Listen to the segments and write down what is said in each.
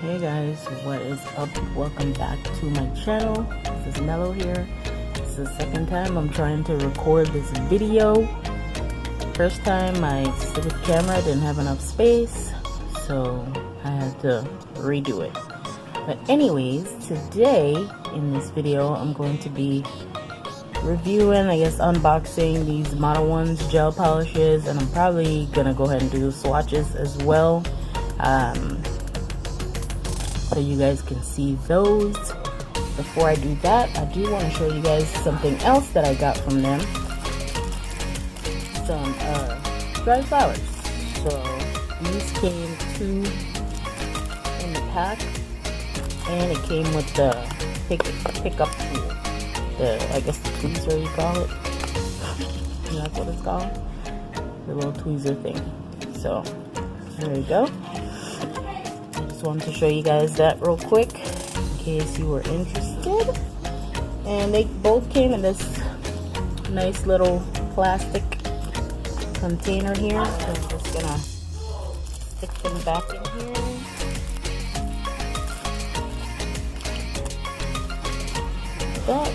Hey guys, what is up? Welcome back to my channel. This is Mello here. This is the second time I'm trying to record this video. First time my stupid camera didn't have enough space, so I had to redo it. But anyways, today in this video I'm going to be reviewing, I guess unboxing these Modelones gel polishes, and I'm probably gonna go ahead and do swatches as well. So you guys can see those. Before I do that, I do want to show you guys something else that I got from them. Some dried flowers. So these came two in the pack, and it came with the pickup tool. I guess the tweezer you call it. That's what it's called. The little tweezer thing. So there you go. Wanted to show you guys that real quick in case you were interested. And they both came in this nice little plastic container here, so I'm just gonna stick them back in here. Like that.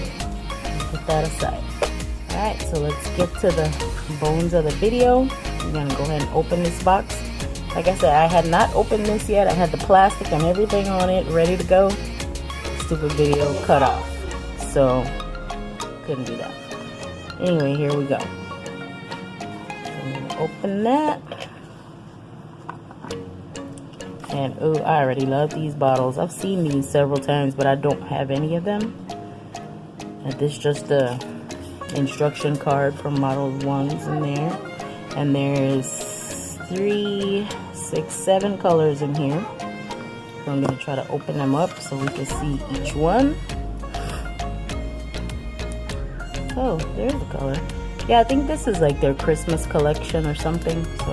Put that aside. Alright, so let's get to the bones of the video. I'm gonna go ahead and open this box. Like I said, I had not opened this yet. I had the plastic and everything on it ready to go. Stupid video cut off, so couldn't do that. Anyway, here we go. So I'm gonna open that. And oh, I already love these bottles. I've seen these several times, but I don't have any of them. And this is just the instruction card from Modelones in there. And there's 3, 6, 7 colors in here. So I'm going to try to open them up so we can see each one. Oh, there's a color. Yeah, I think this is like their Christmas collection or something. So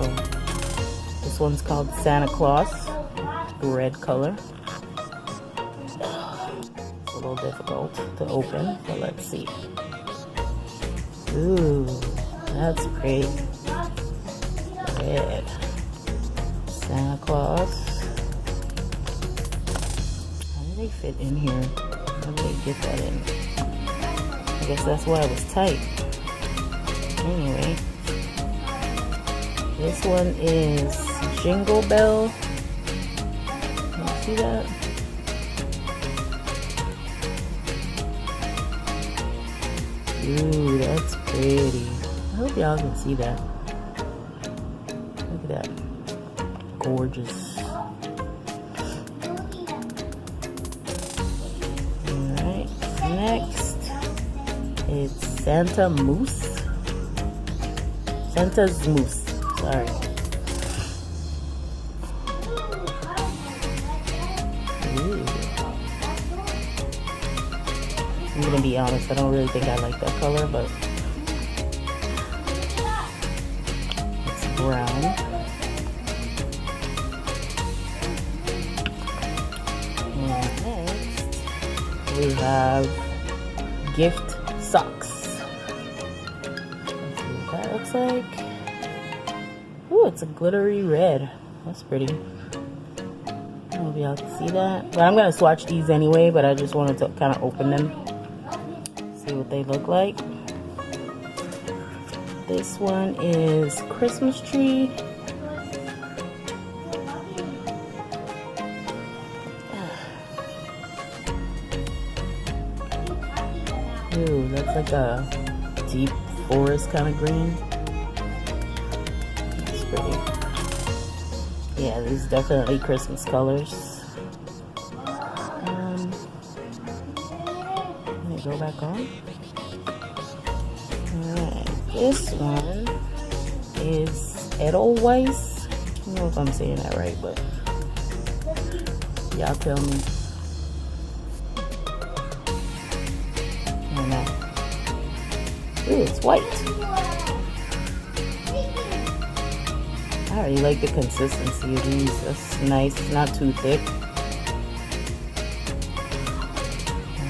this one's called Santa Claus, the red color. It's a little difficult to open, but let's see. Ooh, that's great. Red. Santa Claus. How do they fit in here? How do they get that in? I guess that's why it was tight. Anyway, this one is Jingle Bell. Can you see that? Ooh, that's pretty. I hope y'all can see that. Look at that. Gorgeous. Alright, next it's Santa's Mousse. Sorry. Ooh. I'm gonna be honest, I don't really think I like that color, but it's brown. We have gift socks. Let's see what that looks like. Ooh, it's a glittery red. That's pretty. I don't know if y'all can see that. But I'm going to swatch these anyway, but I just wanted to kind of open them. See what they look like. This one is Christmas tree. Ooh, that's like a deep forest kind of green. That's pretty. Yeah, these definitely Christmas colors. Let me go back on. Alright, this one is Edelweiss. I don't know if I'm saying that right, but y'all tell me. Ooh, it's white. I already like the consistency of these. That's nice. It's not too thick.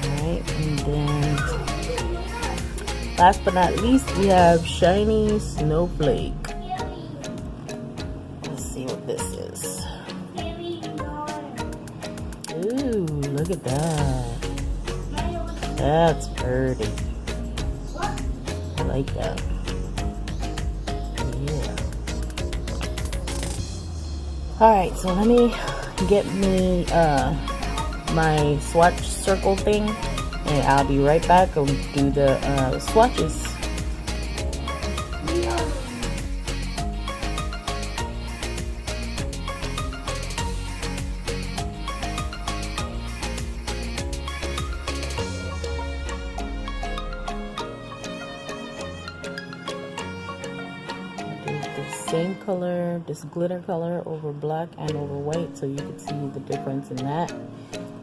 Alright, and then last but not least, we have Shiny Snowflake. Let's see what this is. look at that. That's pretty. I like that. Yeah. Alright, so let me get me my swatch circle thing, and I'll be right back and do the swatches. Same color, this glitter color over black and over white, so you can see the difference in that.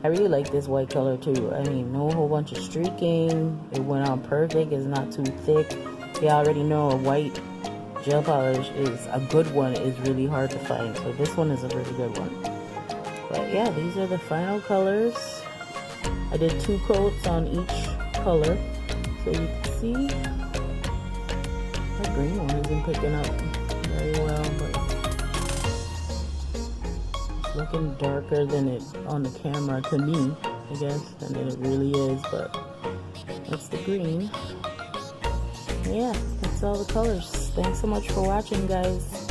I really like this white color too. I mean, no whole bunch of streaking. It went on perfect. It's not too thick. You already know a white gel polish is a good one. Is really hard to find, so this one is a really good one. But yeah, these are the final colors. I did 2 coats on each color, so you can see the green one isn't picking up very well, but it's looking darker than it on the camera to me, I guess, than it really is. But that's the green. Yeah, that's all the colors. Thanks so much for watching, guys.